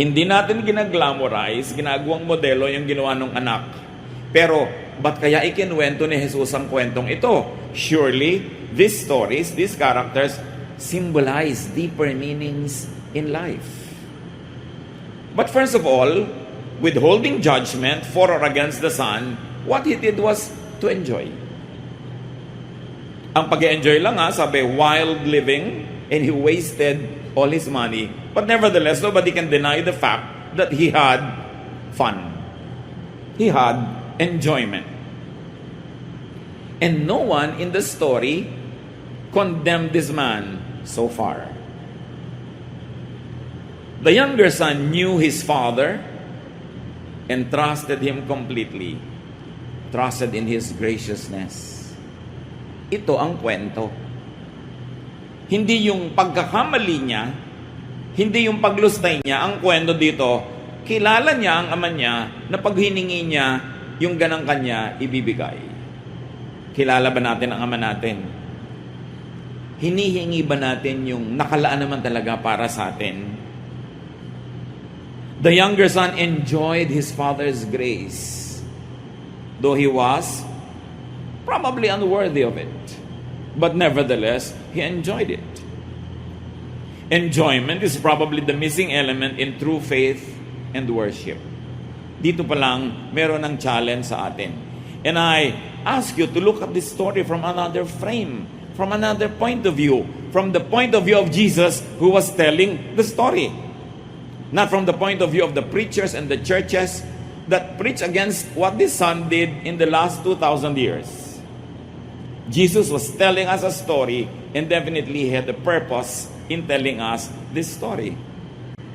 Hindi natin ginaglamorize, ginagawang modelo yung ginawa ng anak. Pero, ba't kaya ikinwento ni Jesus ang kwentong ito? Surely, these stories, these characters, symbolize deeper meanings in life. But first of all, withholding judgment for or against the son, what he did was to enjoy. Ang pag-enjoy lang sabi, wild living, and he wasted all his money. But nevertheless, nobody can deny the fact that he had fun. He had enjoyment. And no one in the story condemned this man so far. The younger son knew his father and trusted him completely. Trusted in his graciousness. Ito ang kwento. Hindi yung pagkakamali niya, hindi yung paglustay niya. Ang kwento dito, kilala niya ang ama niya na pag hiningi niya, yung ganang kanya ibibigay. Kilala ba natin ang ama natin? Hinihingi ba natin yung nakalaan naman talaga para sa atin? The younger son enjoyed his father's grace, though he was probably unworthy of it. But nevertheless, he enjoyed it. Enjoyment is probably the missing element in true faith and worship. Dito pa lang, meron ng challenge sa atin. And I ask you to look at this story from another frame, from another point of view, from the point of view of Jesus who was telling the story. Not from the point of view of the preachers and the churches that preach against what this son did in the last 2,000 years. Jesus was telling us a story and definitely had a purpose in telling us this story.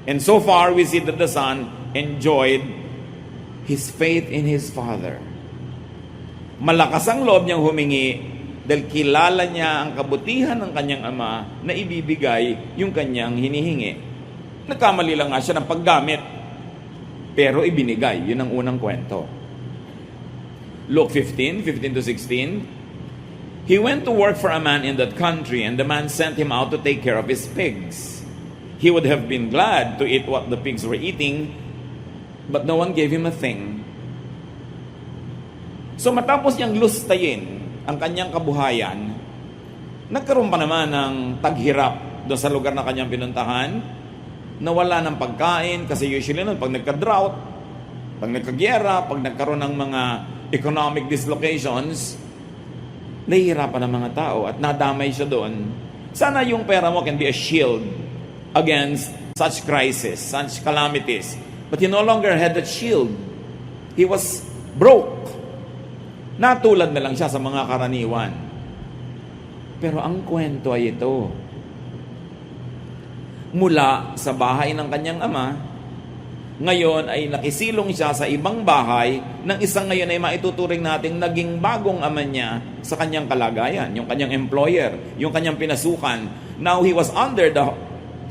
And so far, we see that the son enjoyed his faith in his father. Malakas ang loob niyang humingi dahil kilala niya ang kabutihan ng kanyang ama na ibibigay yung kanyang hinihingi. Nagkamali lang nga siya ng paggamit, pero ibinigay. Yun ang unang kwento. Luke 15:15-16. He went to work for a man in that country, and the man sent him out to take care of his pigs. He would have been glad to eat what the pigs were eating, but no one gave him a thing. So matapos niyang lustayin ang kanyang kabuhayan, nagkaroon pa naman ng taghirap doon sa lugar na kanyang pinuntahan, nawala ng pagkain, kasi usually nun, pag nagka-drought, pag nagka-gyera, pag nagkaroon ng mga economic dislocations, nahihirapan ng mga tao at nadamay siya doon. Sana yung pera mo can be a shield against such crisis, such calamities. But he no longer had that shield. He was broke. Natulad na lang siya sa mga karaniwan. Pero ang kwento ay ito. Mula sa bahay ng kanyang ama, ngayon ay nakisilong siya sa ibang bahay ng isang ngayon ay maituturing nating naging bagong ama niya sa kanyang kalagayan, yung kanyang employer, yung kanyang pinasukan. Now he was under the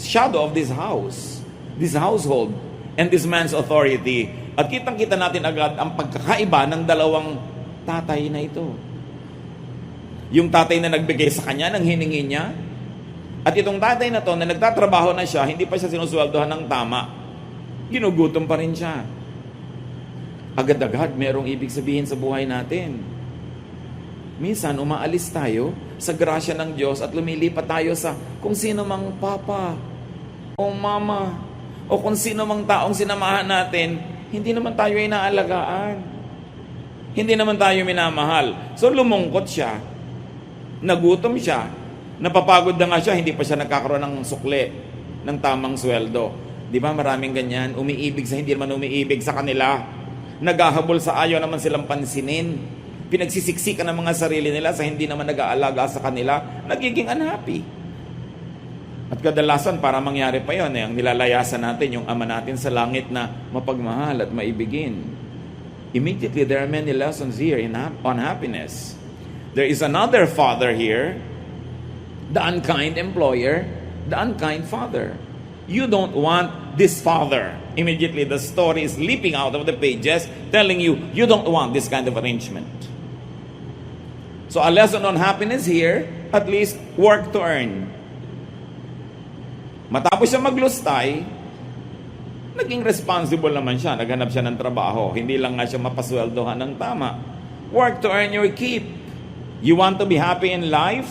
shadow of this house, this household, and this man's authority. At kitang-kita natin agad ang pagkakaiba ng dalawang tatay na ito. Yung tatay na nagbigay sa kanya ng hiningi niya, at itong tatay na to na nagtatrabaho na siya, hindi pa siya sinusweldohan ng tama. Ginugutom pa rin siya. Agad-agad merong ibig sabihin sa buhay natin. Minsan umaalis tayo sa grasya ng Diyos at lumilipat tayo sa kung sino mang papa o mama o kung sino mang taong sinamahan natin, hindi naman tayo ay naalagaan. Hindi naman tayo minamahal. So lumungkot siya. Nagutom siya. Napapagod na nga siya, hindi pa siya nagkakaroon ng sukle, ng tamang sweldo. Di ba maraming ganyan? Umiibig sa hindi naman umiibig sa kanila. Naghahabol sa ayaw naman silang pansinin. Pinagsisiksikan ng mga sarili nila sa hindi naman nag-aalaga sa kanila. Nagiging unhappy. At kadalasan para mangyari pa yun, ang nilalayasan natin yung ama natin sa langit na mapagmahal at maibigin. Immediately, there are many lessons here on happiness. There is another father here, the unkind employer, the unkind father. You don't want this father. Immediately, the story is leaping out of the pages, telling you, you don't want this kind of arrangement. So a lesson on happiness here, at least work to earn. Matapos siya maglustay, Naging responsible naman siya, naghanap siya ng trabaho. Hindi lang nga siya mapasweldohan ng tama. Work to earn your keep. You want to be happy in life?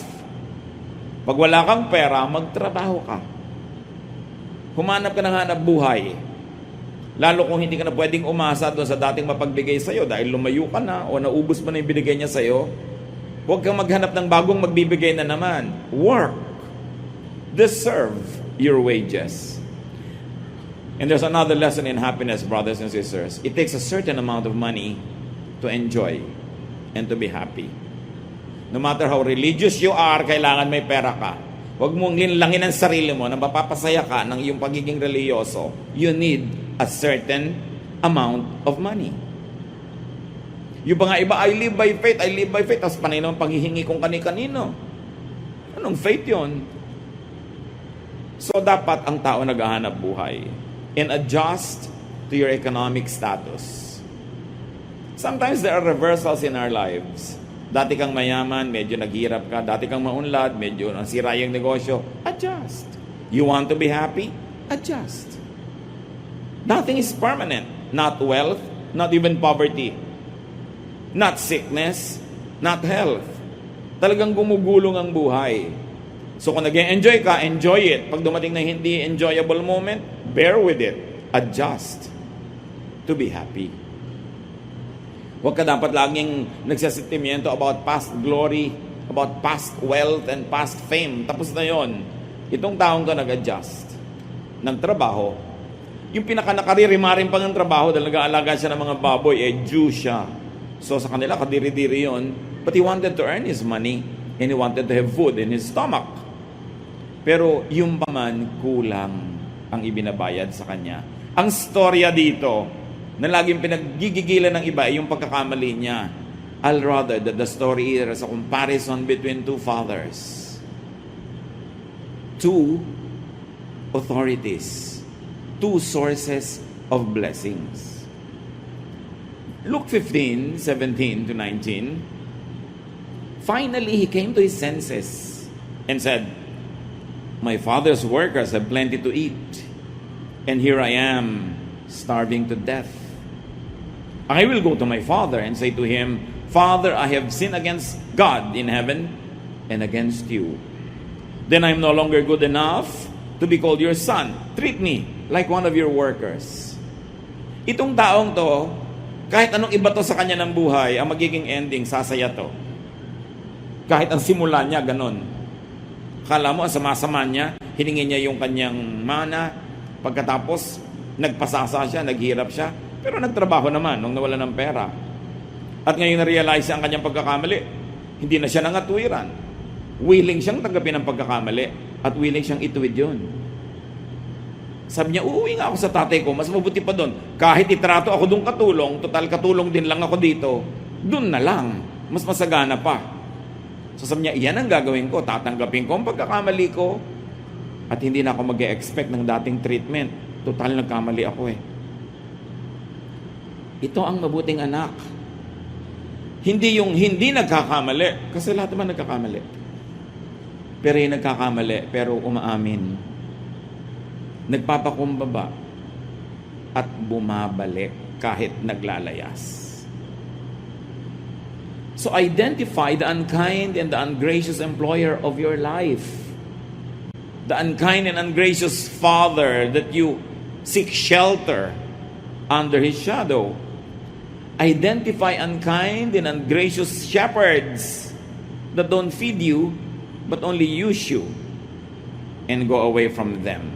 Pag wala kang pera, magtrabaho ka. Humanap ka ng hanap buhay. Lalo kung hindi ka na pwedeng umasa doon sa dating mapagbigay sa'yo dahil lumayo ka na o naubos mo na yung binigay niya sa'yo, huwag kang maghanap ng bagong magbibigay na naman. Work. Deserve your wages. And there's another lesson in happiness, brothers and sisters. It takes a certain amount of money to enjoy and to be happy. No matter how religious you are, kailangan may pera ka. Huwag mong linlangin ang sarili mo na mapapasaya ka ng iyong pagiging religyoso. You need a certain amount of money. Yung pa nga iba, I live by faith, I live by faith. Tapos panay naman paghihingi kong kani-kanino. Anong faith yon? So dapat ang tao naghahanap buhay and adjust to your economic status. Sometimes there are reversals in our lives. Dati kang mayaman, medyo naghirap ka. Dati kang maunlad, medyo nasira yung negosyo. Adjust. You want to be happy? Adjust. Nothing is permanent. Not wealth, not even poverty. Not sickness, not health. Talagang gumugulong ang buhay. So kung nag-enjoy ka, enjoy it. Pag dumating na hindi enjoyable moment, bear with it. Adjust to be happy. Huwag ka dapat laging nagsasentimiento about past glory, about past wealth and past fame. Tapos na yon. Itong taong ka nag-adjust ng trabaho. Yung pinaka-nakaririmarin pa ng trabaho dahil nag-aalaga siya ng mga baboy, Jew siya. So sa kanila, kadiri-diri yon. But he wanted to earn his money and he wanted to have food in his stomach. Pero yung paman, kulang ang ibinabayad sa kanya. Ang storya dito, na laging pinaggigigilan ng iba ay yung pagkakamali niya. I'll rather that the story is a comparison between two fathers. Two authorities. Two sources of blessings. Luke 15, 17 to 19. Finally, he came to his senses and said, "My father's workers have plenty to eat, and here I am, starving to death. I will go to my father and say to him, Father, I have sinned against God in heaven and against you. Then I am no longer good enough to be called your son. Treat me like one of your workers." Itong taong to, kahit anong iba to sa kanya ng buhay, ang magiging ending, sasaya to. Kahit ang simula niya, ganon. Kala mo, ang sama-sama niya, hiningi niya yung kanyang mana, pagkatapos, nagpasasa siya, naghirap siya, pero nagtrabaho naman nung nawala ng pera. At ngayon na-realize ang kanyang pagkakamali. Hindi na siya nangatwiran. Willing siyang tanggapin ang pagkakamali at willing siyang ituwid yun. Sabi niya, uuwi nga ako sa tatay ko, mas mabuti pa doon. Kahit itrato ako doon katulong, total katulong din lang ako dito, doon na lang. Mas masagana pa. So sabi niya, iyan ang gagawin ko. Tatanggapin ko ang pagkakamali ko at hindi na ako mag-e-expect ng dating treatment. Total nagkamali ako eh. Ito ang mabuting anak. Hindi yung hindi nagkakamali. Kasi lahat naman nagkakamali. Pero yung nagkakamali, pero umaamin. Nagpapakumbaba. At bumabalik kahit naglalayas. So identify the unkind and the ungracious employer of your life. The unkind and ungracious father that you seek shelter under his shadow. Identify unkind and ungracious shepherds that don't feed you but only use you, and go away from them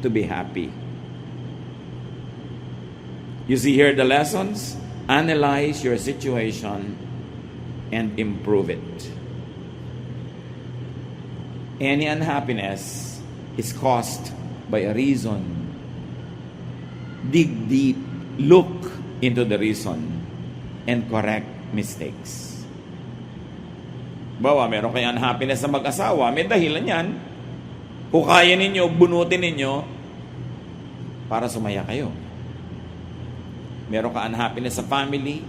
to be happy. You see here the lessons? Analyze your situation and improve it. Any unhappiness is caused by a reason. Dig deep, look into the reason, and correct mistakes. Bawa, meron kayong unhappiness sa mag-asawa, may dahilan yan. Hukayan ninyo, bunutin ninyo, para sumaya kayo. Meron ka unhappiness sa family,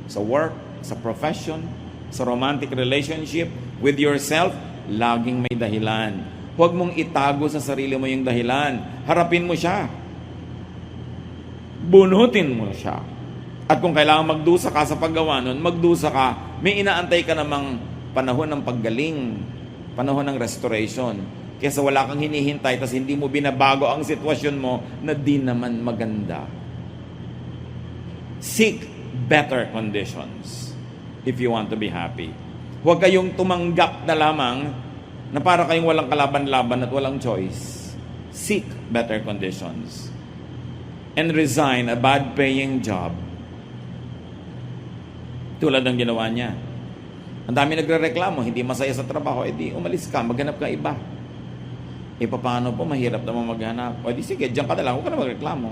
sa work, sa profession, sa romantic relationship, with yourself, laging may dahilan. Huwag mong itago sa sarili mo yung dahilan. Harapin mo siya. bunutin mo siya. At kung kailangan magdusa ka sa paggawa nun, magdusa ka, may inaantay ka namang panahon ng paggaling, panahon ng restoration. Kesa wala kang hinihintay, tas hindi mo binabago ang sitwasyon mo na di naman maganda. Seek better conditions if you want to be happy. Huwag kayong tumanggap na lamang na para kayong walang kalaban-laban at walang choice. Seek better conditions. And resign a bad-paying job. Tulad ng ginawa niya. Ang dami nagre-reklamo, hindi masaya sa trabaho, edi umalis ka, maghanap ka iba. E paano po, mahirap naman maghanap. O di sige, diyan ka na lang, huwag ka na magreklamo.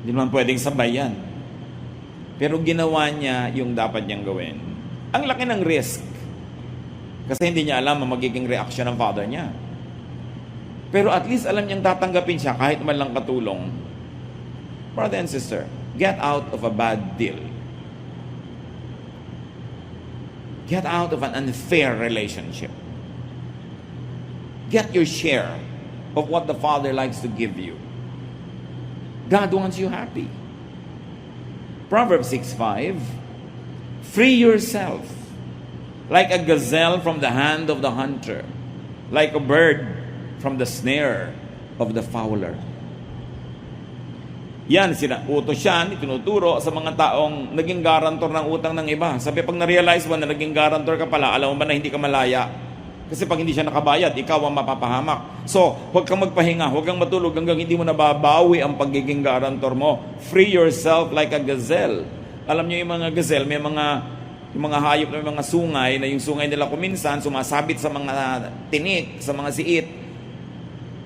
Hindi naman pwedeng sabay yan. Pero ginawa niya yung dapat niyang gawin. Ang laki ng risk. Kasi hindi niya alam ang magiging reaction ng father niya. Pero at least alam niyang tatanggapin siya kahit man lang katulong. Brother and sister, get out of a bad deal. Get out of an unfair relationship. Get your share of what the Father likes to give you. God wants you happy. Proverbs 6:5, free yourself like a gazelle from the hand of the hunter, like a bird from the snare of the fowler. Yan, utos yan, itinuturo sa mga taong naging garantor ng utang ng iba. Sabi, pag na-realize mo na naging garantor ka pala, alam mo ba na hindi ka malaya? Kasi pag hindi siya nakabayad, ikaw ang mapapahamak. So, huwag kang magpahinga, huwag kang matulog hanggang hindi mo nababawi ang pagiging garantor mo. Free yourself like a gazelle. Alam niyo yung mga gazelle, may yung mga hayop na may mga sungay, na yung sungay nila kuminsan, sumasabit sa mga tinik, sa mga siit.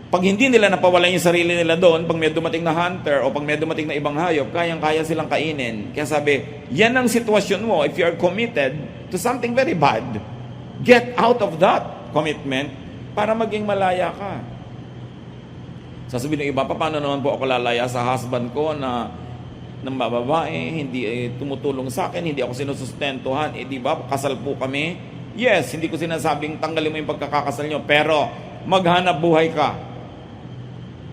Pag hindi nila napawalan yung sarili nila doon, pag may dumating na hunter o pag may dumating na ibang hayop, kayang-kaya silang kainin. Kaya sabi, yan ang sitwasyon mo if you are committed to something very bad. Get out of that commitment para maging malaya ka. Sasabihin ng iba, paano naman po ako lalaya sa husband ko na ng babae, hindi tumutulong sa akin, hindi ako sinusustentuhan, di ba, kasal po kami. Yes, hindi ko sinasabing tanggalin mo yung pagkakakasal nyo, pero maghanap buhay ka.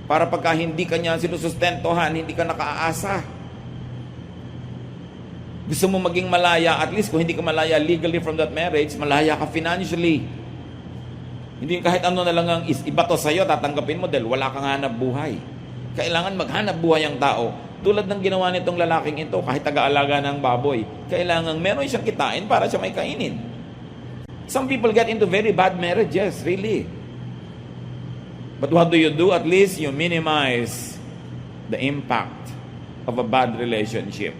Para pagka hindi ka niya sinusustentuhan, hindi ka nakaaasa. Gusto mo maging malaya, at least kung hindi ka malaya legally from that marriage, malaya ka financially. Hindi kahit ano na lang ang iba to sa'yo, tatanggapin mo dahil wala kang hanap buhay. Kailangan maghanap buhay ang tao. Tulad ng ginawa nitong lalaking ito, kahit taga-alaga ng baboy, kailangan meron siyang kitain para siya may kainin. Some people get into very bad marriages, really. But what do? At least you minimize the impact of a bad relationship.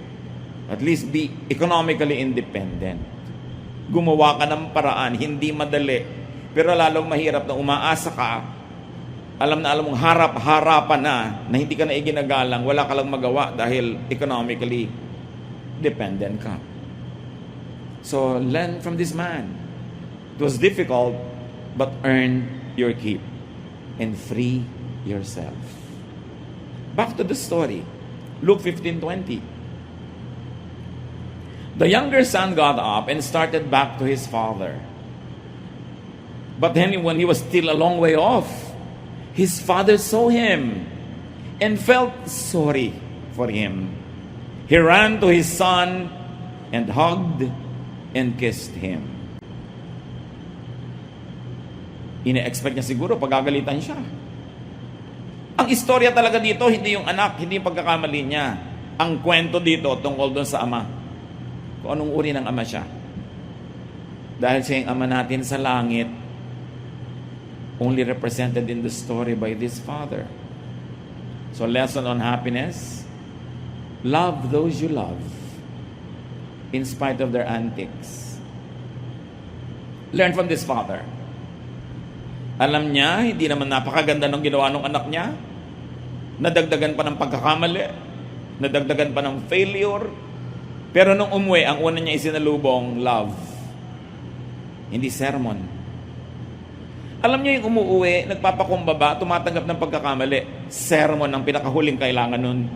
At least be economically independent. Gumawa ka ng paraan, hindi madali. Pero lalong mahirap na umaasa ka, alam mong harap-harapan na hindi ka na iginagalang, wala ka lang magawa dahil economically dependent ka. So, learn from this man. It was difficult, but earn your keep and free yourself. Back to the story. Luke 15:20. The younger son got up and started back to his father. But then when he was still a long way off, his father saw him and felt sorry for him. He ran to his son and hugged and kissed him. Ine-expect niya siguro pagagalitan siya. Ang istorya talaga dito, hindi yung anak, hindi yung pagkakamali niya. Ang kwento dito tungkol doon sa ama. Kung anong uri ng ama siya. Dahil siya yung ama natin sa langit, only represented in the story by this father. So, lesson on happiness: love those you love in spite of their antics. Learn from this father. Alam niya, hindi naman napakaganda ng ginawa ng anak niya. Nadagdagan pa ng pagkakamali, nadagdagan pa ng failure. Pero nung umuwi, ang una niya isinalubong, love. Hindi sermon. Alam niyo yung umuwi, nagpapakumbaba, tumatanggap ng pagkakamali. Sermon ang pinakahuling kailangan nun.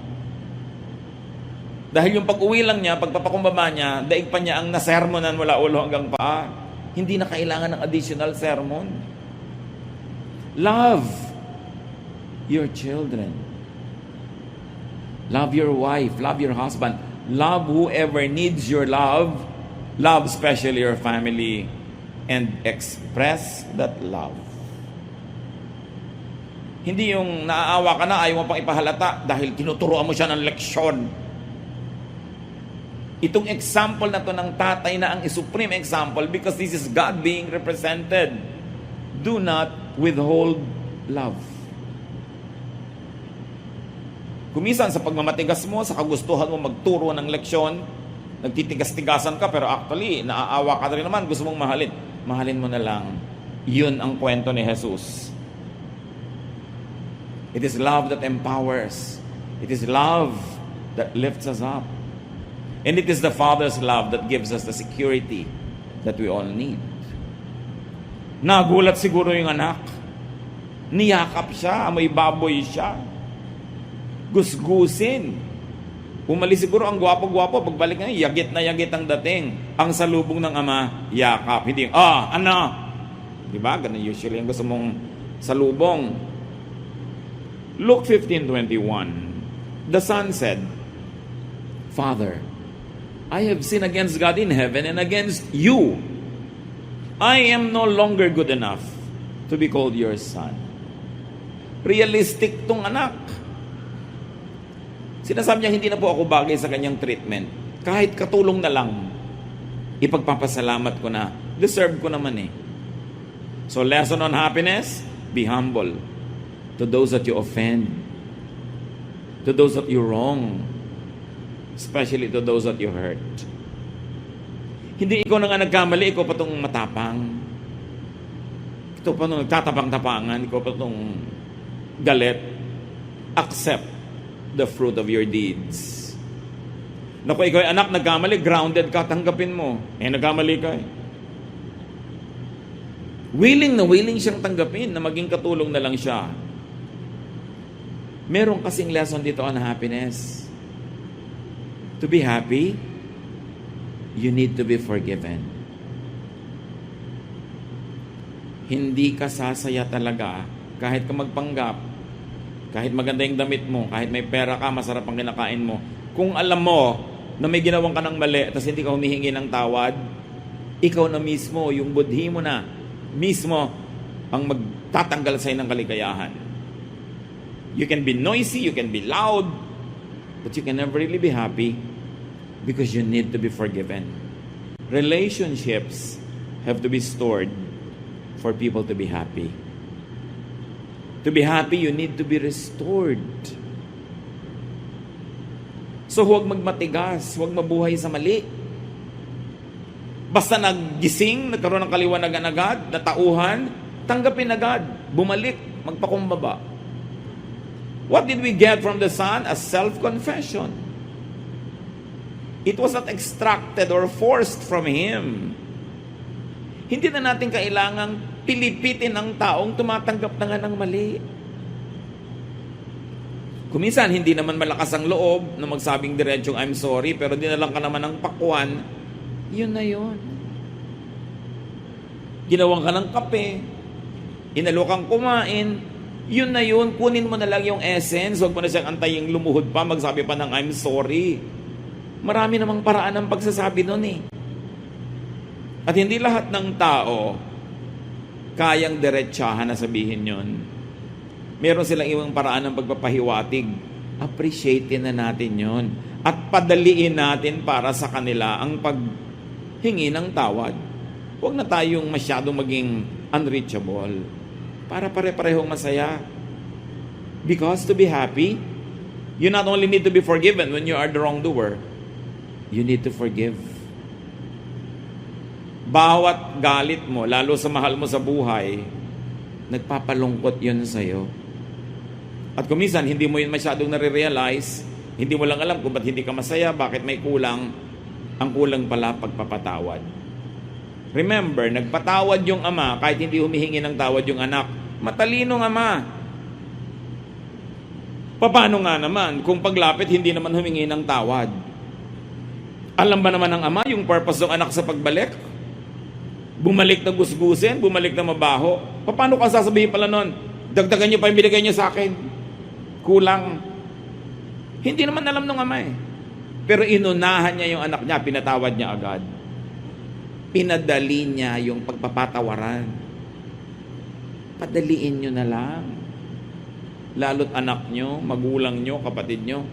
Dahil yung pag-uwi lang niya, pagpapakumbaba niya, daig pa niya ang nasermonan mula ulo hanggang paa. Hindi na kailangan ng additional sermon. Love your children. Love your wife, love your husband, love whoever needs your love, love especially your family, and express that love. Hindi yung naaawa ka na, ayaw mo pang ipahalata dahil tinuturoan mo siya ng leksyon. Itong example na to ng tatay na ang supreme example because this is God being represented. Do not withhold love. Kumisan sa pagmamatigas mo, sa kagustuhan mo magturo ng leksyon, nagtitigas-tigasan ka pero actually naaawa ka rin naman, gusto mong mahalin. Mahalin mo na lang. Yun ang kwento ni Jesus. It is love that empowers. It is love that lifts us up. And it is the Father's love that gives us the security that we all need. Nagulat siguro yung anak. Niyakap siya, amoy baboy siya. Gusgusin. Umalis siguro ang gwapo-gwapo. Pagbalik na yagit ang dating. Ang salubong ng ama, yakap. Hindi, ano? Diba? Ganun usually ang gusto mong salubong. Luke 15:21. The son said, Father, I have sinned against God in heaven and against you. I am no longer good enough to be called your son. Realistic tong anak. Sinasabi niya, hindi na po ako bagay sa kanyang treatment. Kahit katulong na lang, ipagpapasalamat ko na. Deserve ko naman eh. So lesson on happiness, be humble to those that you offend, to those that you wrong, especially to those that you hurt. Hindi ikaw na nga nagkamali, ikaw pa itong matapang. Ito pa itong nagtatapang-tapangan, ikaw pa itong galit. Accept the fruit of your deeds. Naku, ikaw ay anak, nagkamali, grounded ka, tanggapin mo. Nagkamali ka eh. Willing na willing siyang tanggapin na maging katulong na lang siya. Meron kasing lesson dito on happiness. To be happy, you need to be forgiven. Hindi ka sasaya talaga kahit ka magpanggap, kahit maganda yung damit mo, kahit may pera ka, masarap ang kinakain mo. Kung alam mo na may ginawang ka ng mali, tapos hindi ka humihingi ng tawad, ikaw na mismo, yung budhi mo na, mismo ang magtatanggal sa'yo ng kaligayahan. You can be noisy, you can be loud, but you can never really be happy because you need to be forgiven. Relationships have to be stored for people to be happy. To be happy, you need to be restored. So huwag magmatigas, huwag mabuhay sa mali. Basta naggising, nagkaroon ng kaliwanagan agad, natauhan, tanggapin agad, bumalik, magpakumbaba. What did we get from the Son? A self-confession. It was not extracted or forced from Him. Hindi na natin kailangang pilipitin ang taong tumatanggap na nga ng mali. Kuminsan, hindi naman malakas ang loob na magsabing diretsong I'm sorry, pero dinalang ka naman ng pakwan, yun na yun. Ginawang ka ng kape, inalo kang kumain, yun na yun, kunin mo na lang yung essence, huwag mo na siyang antaying lumuhod pa, magsabi pa ng I'm sorry. Marami namang paraan ng pagsasabi nun eh. At hindi lahat ng tao kayang diretsahan na sabihin yun. Meron silang ibang paraan ng pagpapahiwatig. Appreciatein na natin yun. At padaliin natin para sa kanila ang paghingi ng tawad. Huwag na tayong masyadong maging unreachable. Para pare-parehong masaya. Because to be happy, you not only need to be forgiven when you are the wrongdoer, you need to forgive. Bawat galit mo, lalo sa mahal mo sa buhay, nagpapalungkot yun sa'yo. At kuminsan, hindi mo yun masyadong nare-realize, hindi mo lang alam kung ba't hindi ka masaya, bakit may kulang, ang kulang pala pagpapatawad. Remember, nagpatawad yung ama, kahit hindi humihingi ng tawad yung anak. Matalinong ama. Paano nga naman, kung paglapit, hindi naman humingi ng tawad? Alam ba naman ng ama yung purpose ng anak sa pagbalik? Bumalik na gusgusin, bumalik na mabaho. Paano ka sasabihin pala nun? Dagdagan niyo pa yung binigay niyo sa akin. Kulang. Hindi naman alam ng ama eh. Pero inunahan niya yung anak niya, pinatawad niya agad. Pinadali niya yung pagpapatawaran. Padaliin nyo na lang. Lalo't anak nyo, magulang nyo, kapatid nyo.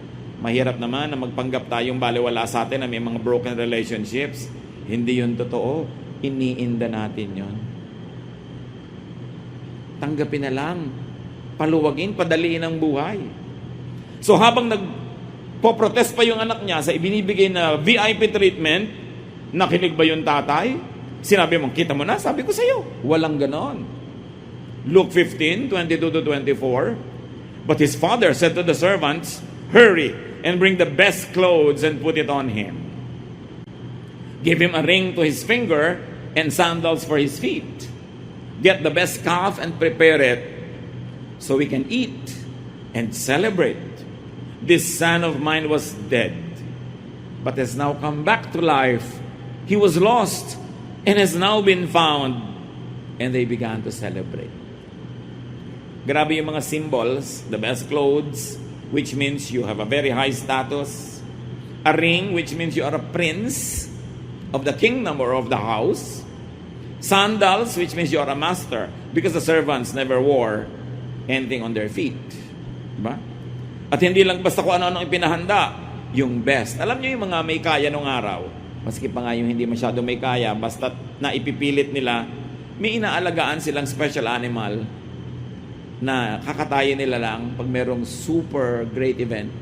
Mahirap naman na magpanggap tayong baliwala sa atin na may mga broken relationships. Hindi yun totoo. Iniinda natin yun. Tanggapin na lang. Paluwagin, padaliin ang buhay. So habang nagpo-protest pa yung anak niya sa ibinibigay na VIP treatment, nakinig ba yung tatay? Sinabi mo, kita mo na, sabi ko sa'yo. Walang ganon. Luke 15, 22 to 24. But his father said to the servants, hurry and bring the best clothes and put it on him. Give him a ring to his finger and sandals for his feet. Get the best calf and prepare it so we can eat and celebrate. This son of mine was dead, but has now come back to life. He was lost and has now been found. And they began to celebrate. Grabe yung mga symbols, the best clothes, which means you have a very high status. A ring, which means you are a prince of the kingdom or of the house. Sandals, which means you are a master, because the servants never wore anything on their feet. Diba? At hindi lang basta kung ano-ano ipinahanda, yung best. Alam niyo yung mga may kaya nung araw, maski pa nga yung hindi masyado may kaya, basta na ipipilit nila, may inaalagaan silang special animal na kakatayin nila lang pag merong super great event.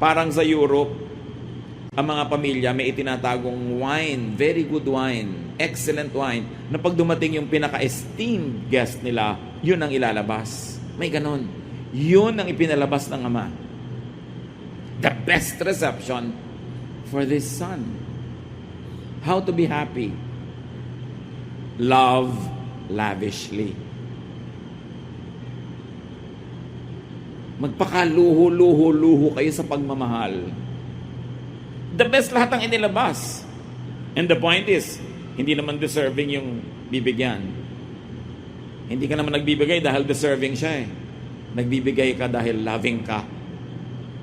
Parang sa Europe, ang mga pamilya may itinatagong wine, very good wine, excellent wine, na pag dumating yung pinaka-esteemed guest nila, yun ang ilalabas. May ganon. Yun ang ipinalabas ng ama. The best reception for this son. How to be happy? Love lavishly. Magpakaluho-luho-luho kayo sa pagmamahal. The best lahat ang inilabas. And the point is, hindi naman deserving yung bibigyan. Hindi ka naman nagbibigay dahil deserving siya eh. Nagbibigay ka dahil loving ka.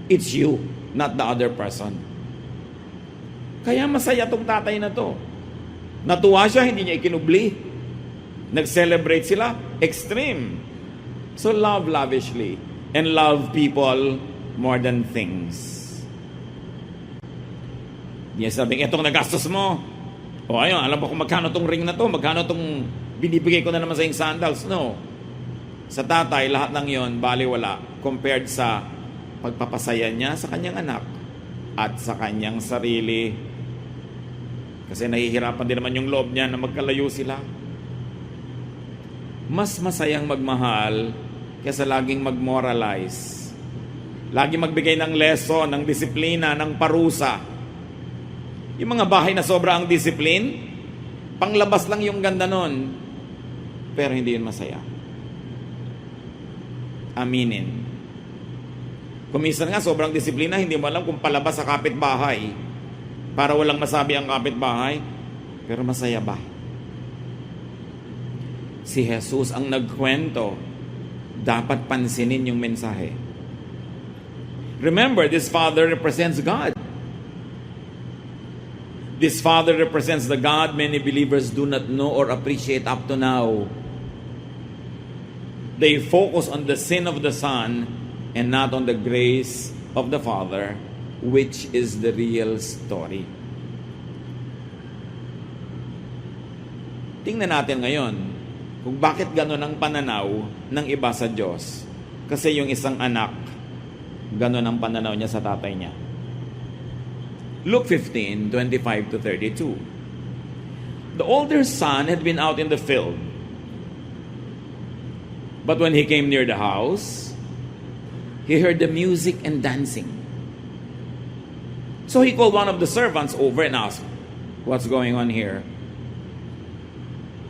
It's you, not the other person. Kaya masaya tong tatay na to. Natuwa siya, hindi niya ikinubli. Nag-celebrate sila, extreme. So love lavishly and love people more than things. Hindi sabing, etong nagastos mo. O ayun, alam mo kung magkano tong ring na to, magkano tong binibigay ko na naman sa yung sandals. No. Sa tatay, lahat ng yon baliwala compared sa pagpapasaya niya sa kanyang anak at sa kanyang sarili. Kasi nahihirapan din naman yung loob niya na magkalayo sila. Mas masayang magmahal kaysa laging magmoralize. Lagi magbigay ng lesson, ng disiplina, ng parusa. Yung mga bahay na sobra ang discipline, panglabas lang yung ganda nun, pero hindi yun masaya. Aminin. Kung minsan nga sobrang disiplina, hindi mo alam kung palabas sa kapitbahay para walang masabi ang kapitbahay, pero masaya ba? Si Jesus ang nagkwento, dapat pansinin yung mensahe. Remember, this father represents God. This father represents the God many believers do not know or appreciate up to now. They focus on the sin of the son and not on the grace of the father, which is the real story. Tingnan natin ngayon kung bakit gano'n ang pananaw ng iba sa Diyos. Kasi yung isang anak, gano'n ang pananaw niya sa tatay niya. Luke 15, 25 to 32. The older son had been out in the field. But when he came near the house, he heard the music and dancing. So he called one of the servants over and asked, "What's going on here?"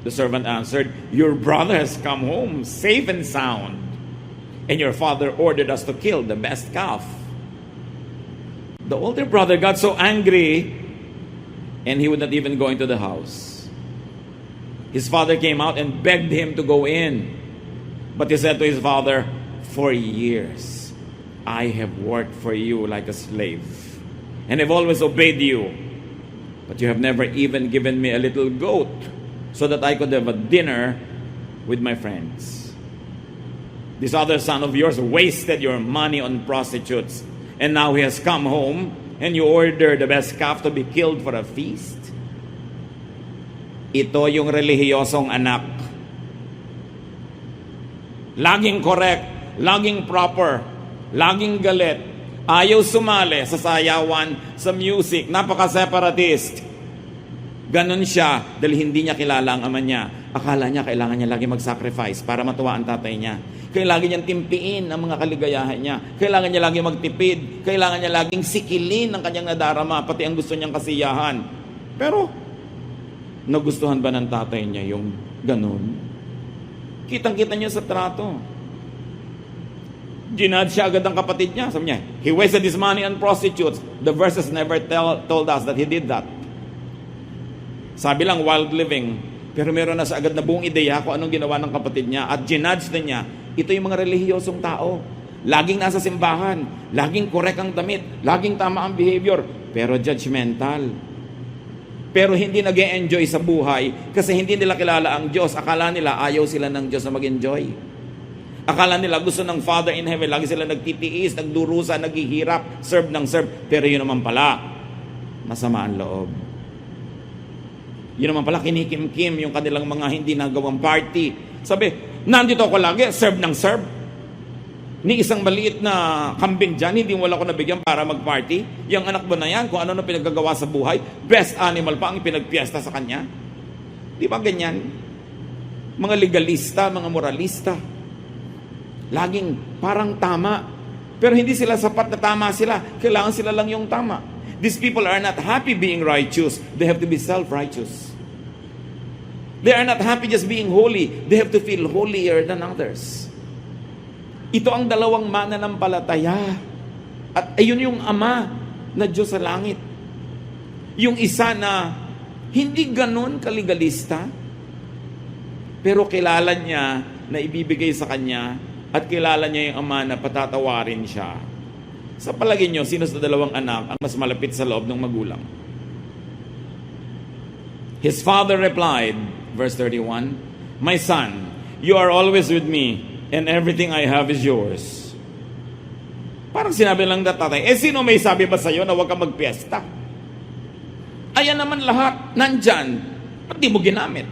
The servant answered, "Your brother has come home safe and sound, and your father ordered us to kill the best calf." The older brother got so angry, and he would not even go into the house. His father came out and begged him to go in. But he said to his father, "For years I have worked for you like a slave, and have always obeyed you. But you have never even given me a little goat so that I could have a dinner with my friends. This other son of yours wasted your money on prostitutes, and now he has come home, and you order the best calf to be killed for a feast? Ito yung relihiyosong anak. Laging correct, laging proper, laging galit, ayaw sumali sa sayawan, sa music, napaka-separatist. Ganon siya dahil hindi niya kilala ang ama niya. Akala niya kailangan niya lagi mag-sacrifice para matuwa ang tatay niya. Kailangan niyang timpiin ang mga kaligayahan niya. Kailangan niya lagi magtipid. Kailangan niya laging sikilin ang kanyang nadarama, pati ang gusto niyang kasiyahan. Pero, nagustuhan ba ng tatay niya yung ganon? Kitang-kita niyo sa trato. Ginad siya agad ang kapatid niya. Sabi niya, he wasted his money on prostitutes. The verses never told us that he did that. Sabi lang, wild living. Pero meron na sa agad na buong ideya kung anong ginawa ng kapatid niya. At ginudge na niya, ito yung mga relihiyosong tao. Laging nasa simbahan, laging correct ang damit, laging tama ang behavior, pero judgmental. Pero hindi nag-e-enjoy sa buhay kasi hindi nila kilala ang Diyos. Akala nila ayaw sila ng Diyos na mag-enjoy. Akala nila gusto ng Father in Heaven. Lagi sila nagtitiis, nagdurusa, naghihirap, serve ng serve. Pero yun naman pala, masama ang loob. Yun naman pala, kinikim-kim yung kanilang mga hindi nagawang party. Sabi, nandito ako lagi, serve ng serve. Ni isang maliit na kambing dyan, hindi wala ko nabigyan para mag-party. Yung anak mo na yan, kung ano na pinagagawa sa buhay, best animal pa ang pinagpiesta sa kanya. Di ba ganyan? Mga legalista, mga moralista. Laging parang tama. Pero hindi sila sapat na tama sila. Kailangan sila lang yung tama. These people are not happy being righteous. They have to be self-righteous. They are not happy just being holy. They have to feel holier than others. Ito ang dalawang mananampalataya. At ayun yung Ama na Diyos sa langit. Yung isa na hindi ganun kaligalista, pero kilala niya na ibibigay sa kanya at kilala niya yung Ama na patatawarin siya. Sa palagay niyo, sino sa dalawang anak ang mas malapit sa loob ng magulang? His father replied, verse 31, "My son, you are always with me, and everything I have is yours." Parang sinabi lang na tatay, sino may sabi ba sa'yo na huwag kang magpiesta? Ayan naman lahat, nandyan. Ba't di mo ginamit?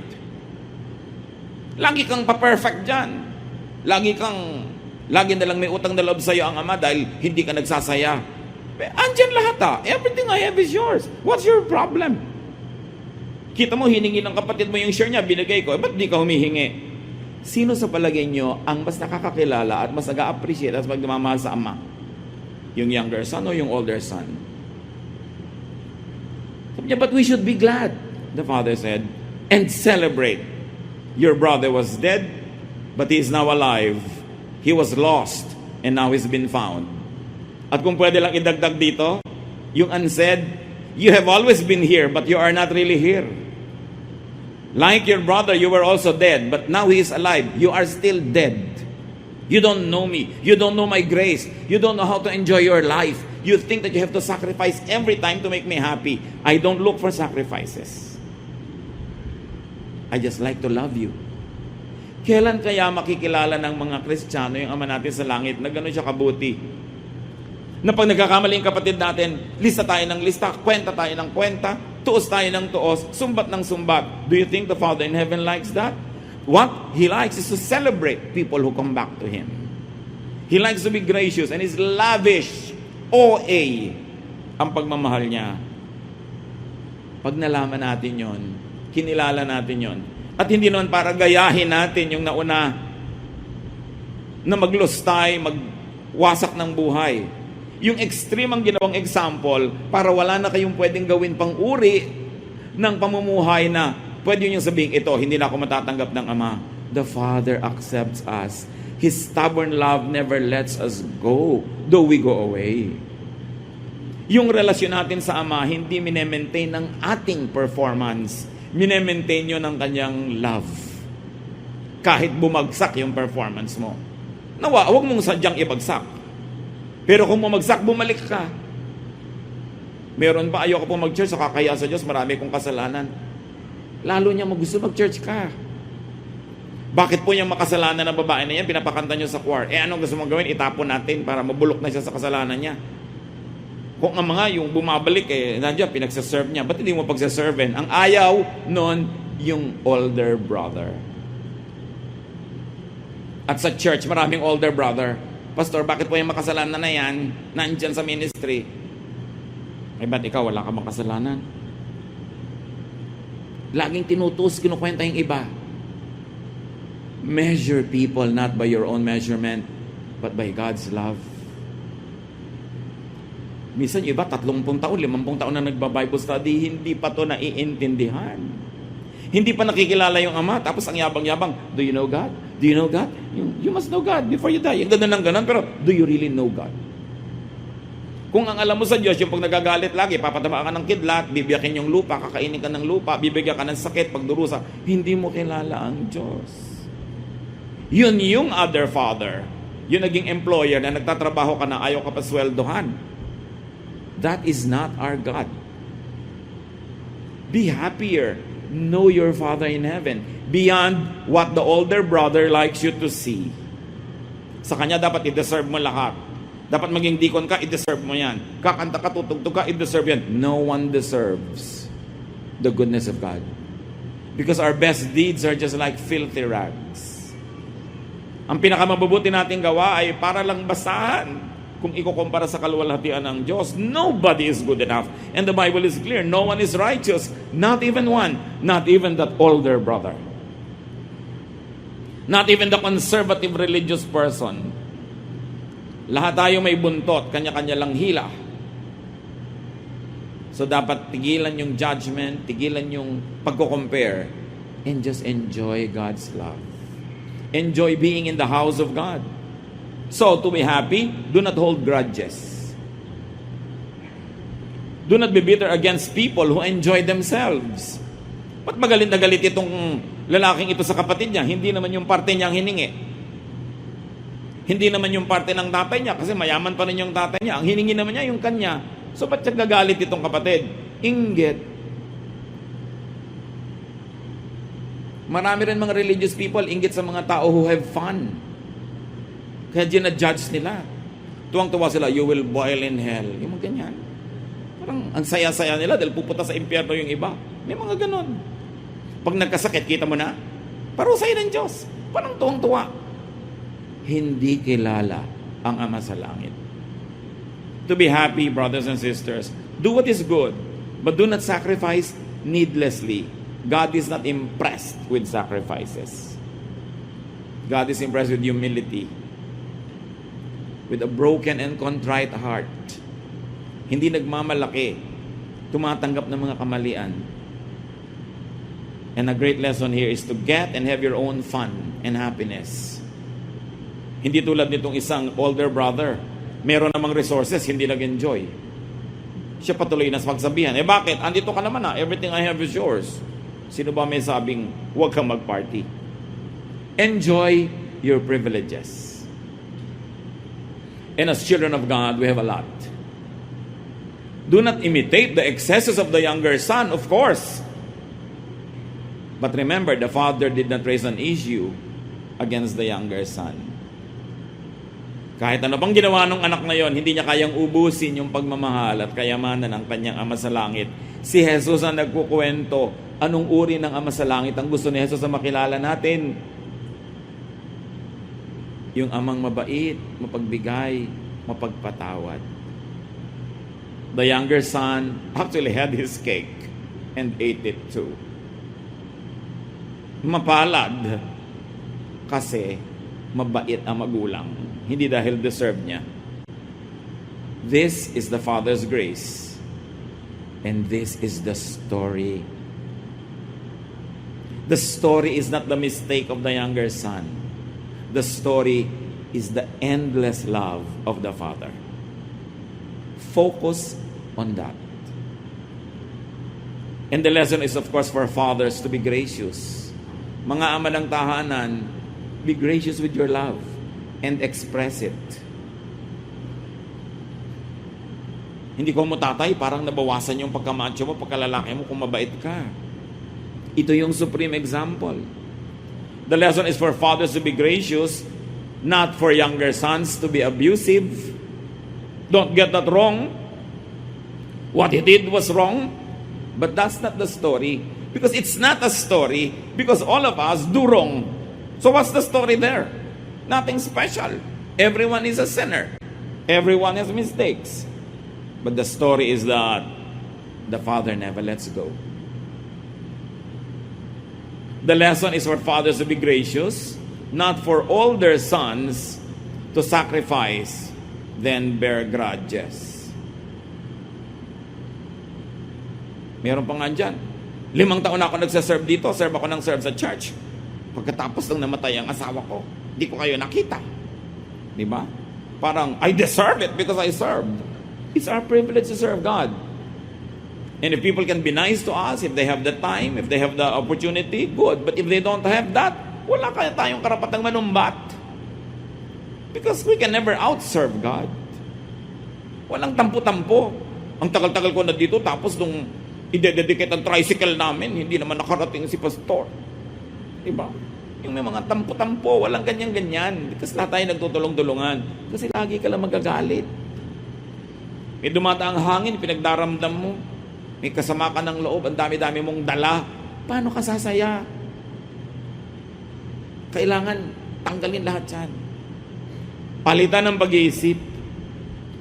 Lagi kang pa-perfect dyan. Lagi na lang may utang na loob sa'yo ang Ama dahil hindi ka nagsasaya. Andyan lahat Everything I have is yours. What's your problem? Kita mo, hiningi ng kapatid mo yung share niya, binigay ko. Ba't di ka humihingi? Sino sa palagay nyo ang mas nakakakilala at mas nag-a-appreciate at magmamahal sa Ama? Yung younger son o yung older son? Sabi niya, but we should be glad, the father said, and celebrate. Your brother was dead, but he is now alive. He was lost, and now he's been found. At kung pwede lang idagdag dito, yung unsaid, you have always been here, but you are not really here. Like your brother, you were also dead, but now he is alive. You are still dead. You don't know me. You don't know my grace. You don't know how to enjoy your life. You think that you have to sacrifice every time to make me happy. I don't look for sacrifices. I just like to love you. Kailan kaya makikilala ng mga Kristiyano yung Ama natin sa langit na gano'n siya kabuti? Na pag nagkakamali yung kapatid natin, lista tayo ng lista, kwenta tayo ng kwenta, tuos tayo ng tuos, sumbat ng sumbat. Do you think the Father in heaven likes that? What He likes is to celebrate people who come back to Him. He likes to be gracious and is lavish, OA, ang pagmamahal niya. Pag nalaman natin yon, kinilala natin yon, at hindi naman para gayahin natin yung nauna na maglustay, magwasak ng buhay. Yung extreme ang ginawang example para wala na kayong pwedeng gawin pang uri ng pamumuhay na pwede nyo sabihin, ito, hindi na ako matatanggap ng Ama. The Father accepts us. His stubborn love never lets us go, though we go away. Yung relasyon natin sa Ama, hindi minemaintain ng ating performance. Minemaintain nyo ng kanyang love. Kahit bumagsak yung performance mo. Nawa, huwag mong sadyang ibagsak. Pero kung bumagsak, bumalik ka. Meron ba, ayoko po mag-church, so kakaya sa Diyos, marami kong kasalanan. Lalo niya gusto mag-church ka. Bakit po yung makasalanan ng babae na yan, pinapakanta niyo sa choir? Anong gusto mong gawin? Itapon natin para mabulok na siya sa kasalanan niya. Kung ang mga yung bumabalik, nandiyan, pinagsaserve niya. Ba't hindi mo pagsaserven? Ang ayaw nun, yung older brother. At sa church, maraming older brother. Pastor, bakit po yung makasalanan na yan, nandiyan sa ministry? Ba't ikaw, wala ka makasalanan? Laging tinutus, kinukwenta yung iba. Measure people not by your own measurement, but by God's love. Minsan iba, 30 taon, 50 taon na nagba-Bible study, hindi pa to naiintindihan. Hindi pa nakikilala yung Ama, tapos ang yabang-yabang, do you know God? Do you know God? You must know God before you die. Yung ganda ng ganon, pero do you really know God? Kung ang alam mo sa Diyos, yung pag nagagalit lagi, papataba ka ng kidlat, bibiyakin yung lupa, kakainin ka ng lupa, bibigyan ka ng sakit, pagdurusa, hindi mo kilala ang Diyos. Yun yung other father. Yung naging employer na nagtatrabaho ka na ayaw ka pa sweldohan. That is not our God. Be happier. Know your Father in heaven. Beyond what the older brother likes you to see. Sa kanya dapat i-deserve mo lahat. Dapat maging deacon ka, i-deserve mo yan. Kakanta ka, tutugtog ka, i-deserve yan. No one deserves the goodness of God. Because our best deeds are just like filthy rags. Ang pinakamabubuti nating gawa ay para lang basahan. Kung ikukumpara sa kaluwalhatian ng Diyos, nobody is good enough. And the Bible is clear, no one is righteous. Not even one. Not even that older brother. Not even the conservative religious person. Lahat tayo may buntot, kanya-kanya lang hila. So dapat tigilan yung judgment, tigilan yung pagko-compare, and just enjoy God's love. Enjoy being in the house of God. So, to be happy, do not hold grudges. Do not be bitter against people who enjoy themselves. Ba't magalit na galit itong lalaking ito sa kapatid niya? Hindi naman yung parte niyang hiningi. Hindi naman yung parte ng tatay niya kasi mayaman pa rin yung tatay niya. Ang hiningi naman niya yung kanya. So, ba't siya gagalit itong kapatid? Inggit. Marami rin mga religious people inggit sa mga tao who have fun. Kaya ginadjudge nila. Tuwang-tuwa sila, you will boil in hell. Yung mga ganyan. Parang ang saya-saya nila dahil pupunta sa impyerno yung iba. May mga ganon. Pag nagkasakit, kita mo na, parusay ng Diyos. Parang tuwang-tuwa. Hindi kilala ang Ama sa langit. To be happy, brothers and sisters, do what is good, but do not sacrifice needlessly. God is not impressed with sacrifices. God is impressed with humility. With a broken and contrite heart. Hindi nagmamalaki. Tumatanggap ng mga kamalian. And a great lesson here is to get and have your own fun and happiness. Hindi tulad nitong isang older brother. Meron namang resources, hindi nag-enjoy. Siya patuloy na sa pagsabihan, bakit? Andito ka naman na, everything I have is yours. Sino ba may sabing, huwag kang mag-party? Enjoy your privileges. And as children of God, we have a lot. Do not imitate the excesses of the younger son, of course. But remember, the father did not raise an issue against the younger son. Kahit ano pang ginawa ng anak na yon, hindi niya kayang ubusin yung pagmamahal at kayamanan ng kanyang Ama sa Langit. Si Jesus ang nagkukwento, anong uri ng Ama sa Langit ang gusto ni Jesus na makilala natin? Yung amang mabait, mapagbigay, mapagpatawad. The younger son actually had his cake and ate it too. Mapalad kasi mabait ang magulang. Hindi dahil deserve niya. This is the Father's grace. And this is the story. The story is not the mistake of the younger son. The story is the endless love of the Father. Focus on that. And the lesson is, of course, for fathers to be gracious. Mga ama ng tahanan, be gracious with your love and express it. Hindi ko mo tatay, parang nabawasan yung pagkamacho mo, pagkalalaki mo kung mabait ka. Ito yung supreme example. The lesson is for fathers to be gracious, not for younger sons to be abusive. Don't get that wrong. What he did was wrong, but that's not the story. Because it's not a story, because all of us do wrong. So what's the story there? Nothing special. Everyone is a sinner. Everyone has mistakes. But the story is that the father never lets go. The lesson is for fathers to be gracious, not for older sons to sacrifice, then bear grudges. Meron pa nga dyan. 5 taon na ako nagsaserve dito. Serve ako ng serve sa church. Pagkatapos nang namatay ang asawa ko, di ko kayo nakita. Di ba? Parang, I deserve it because I served. It's our privilege to serve God. And if people can be nice to us, if they have the time, if they have the opportunity, good. But if they don't have that, wala kaya tayong karapatang manumbat. Because we can never outserve God. Walang tampo-tampo. Ang tagal-tagal ko na dito, tapos nung i-dedicate ang tricycle namin, hindi naman nakarating si pastor. Diba? Yung may mga tampo-tampo, walang ganyan-ganyan. Kasi lahat tayo nagtutulong-tulungan. Kasi lagi ka lang magagalit. May dumataang hangin, pinagdaramdam mo. May kasama ka ng loob, ang dami-dami mong dala. Paano ka sasaya? Kailangan tanggalin lahat yan. Palitan ng pag-iisip.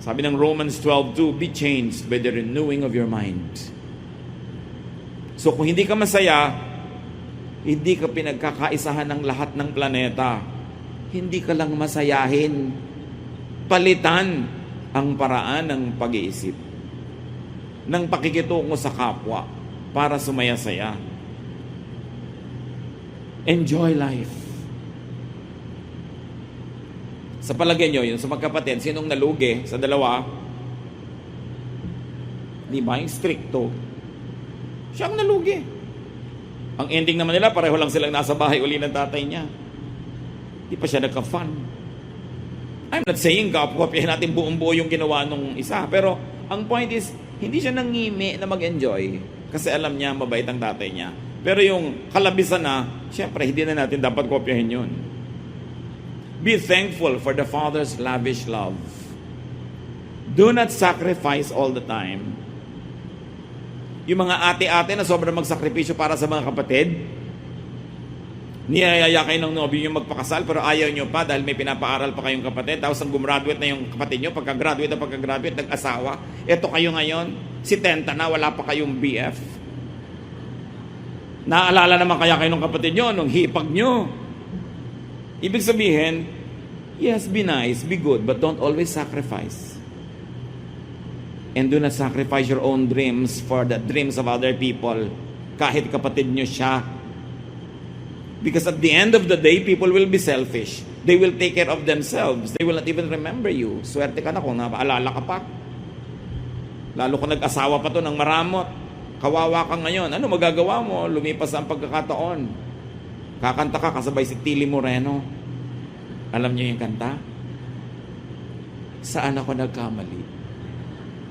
Sabi ng Romans 12:2, be changed by the renewing of your mind. So kung hindi ka masaya, hindi ka pinagkakaisahan ng lahat ng planeta. Hindi ka lang masayahin. Palitan ang paraan ng pag-iisip, ng pakikitungo sa kapwa para sumaya-saya. Enjoy life. Sa palagay nyo, yun sa magkapatid, sinong nalugi sa dalawa? Di ba? Yung stricto. Siya ang nalugi. Ang ending naman nila, pareho lang silang nasa bahay uli ng tatay niya. Di pa siya nagka-fun. I'm not saying kopyahin natin buong-buo yung ginawa nung isa. Pero ang point is, hindi siya nangimi na mag-enjoy. Kasi alam niya, mabait ang tatay niya. Pero yung kalabisan na, syempre, hindi na natin dapat kopyahin yun. Be thankful for the Father's lavish love. Do not sacrifice all the time. Yung mga ate-ate na sobrang magsakripisyo para sa mga kapatid, niyayaya kayo ng nobyo yung magpakasal pero ayaw nyo pa dahil may pinapaaral pa kayong kapatid, tapos ang gumraduate na yung kapatid nyo, pagka-graduate, nag-asawa. Eto kayo ngayon, si Tenta na, wala pa kayong BF. Naalala naman kaya kayo ng kapatid nyo nung hipag nyo. Ibig sabihin, yes, be nice, be good, but don't always sacrifice. And do not sacrifice your own dreams for the dreams of other people, kahit kapatid nyo siya. Because at the end of the day, people will be selfish. They will take care of themselves. They will not even remember you. Swerte ka na kung napaalala ka pa. Lalo kung nag-asawa pa to ng maramot. Kawawa ka ngayon. Ano magagawa mo? Lumipas ang pagkakataon. Kakanta ka kasabay si Tilly Moreno. Alam niyo yung kanta? Saan ako nagkamali?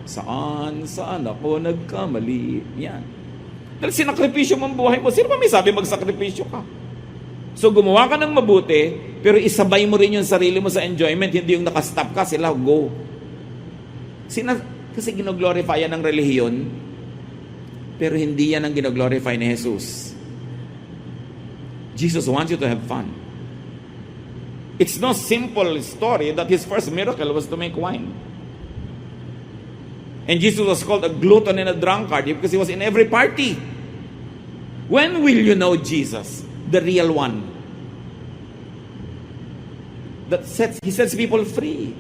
Saan ako nagkamali? Yan. Dahil sinakripisyo mo ang buhay mo. Sino ba may sabi magsakripisyo ka? So gumawa ka ng mabuti, pero isabay mo rin yung sarili mo sa enjoyment, hindi yung nakastop ka, sila go. Kasi ginoglorify yan ng relihiyon, pero hindi yan ang ginoglorify ni Jesus. Jesus wants you to have fun. It's no simple story that his first miracle was to make wine. And Jesus was called a glutton and a drunkard because he was in every party. When will you know Jesus? The real one that he sets people free.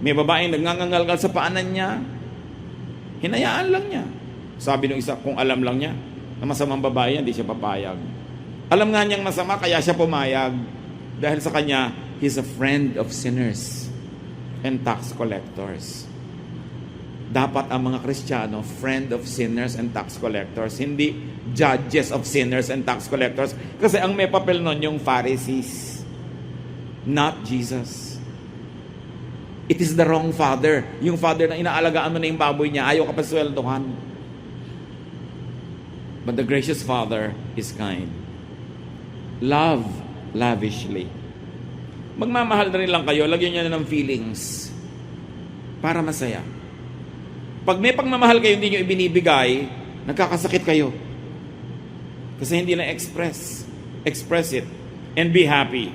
May babaeng nagngangalgal sa paanan niya, hinayaan lang niya. Sabi ng isa, kung alam lang niya na masamang babae, hindi siya papayag. Alam nga niyang masama, kaya siya pumayag. Dahil sa kanya, he's a friend of sinners and tax collectors. Dapat ang mga Kristiyano, friend of sinners and tax collectors, hindi judges of sinners and tax collectors. Kasi ang may papel nun yung Pharisees, not Jesus. It is the wrong father. Yung father na inaalagaan mo na yung baboy niya, ayaw ka pa sweldohan. But the gracious Father is kind. Love lavishly. Magmamahal na rin lang kayo, lagyan niyo na ng feelings para masaya. Pag may pagmamahal kayo hindi niyo ibinibigay, nagkakasakit kayo. Kasi hindi na express. Express it and be happy.